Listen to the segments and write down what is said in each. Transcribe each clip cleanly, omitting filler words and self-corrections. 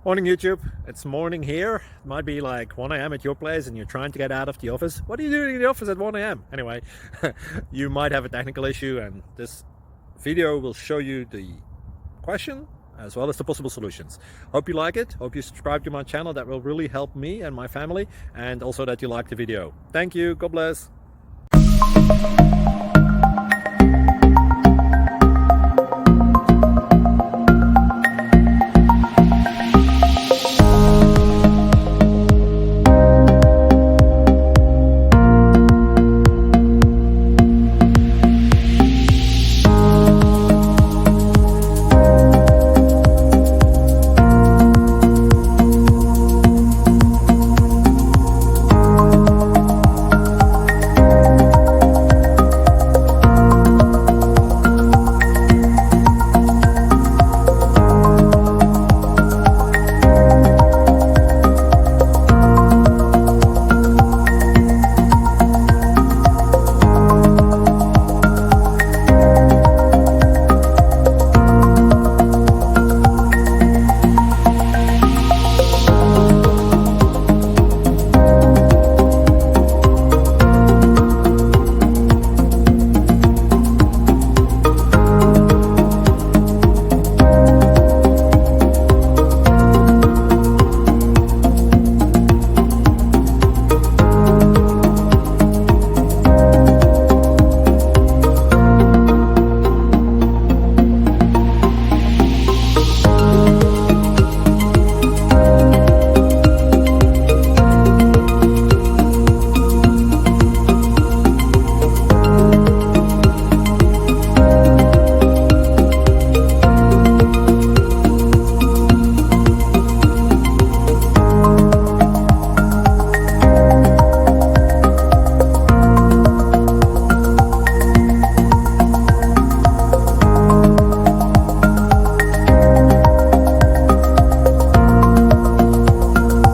Morning YouTube, it's morning here. It might be like 1 a.m. at your place and you're trying to get out of the office. What are you doing in the office at 1 a.m.? Anyway, you might have a technical issue and this video will show you the question as well as the possible solutions. Hope you like it, hope you subscribe to my channel. That will really help me and my family, and also that you like the video. Thank you, God bless.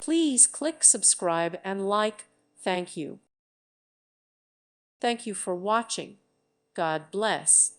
Please click subscribe and like. Thank you. Thank you for watching. God bless.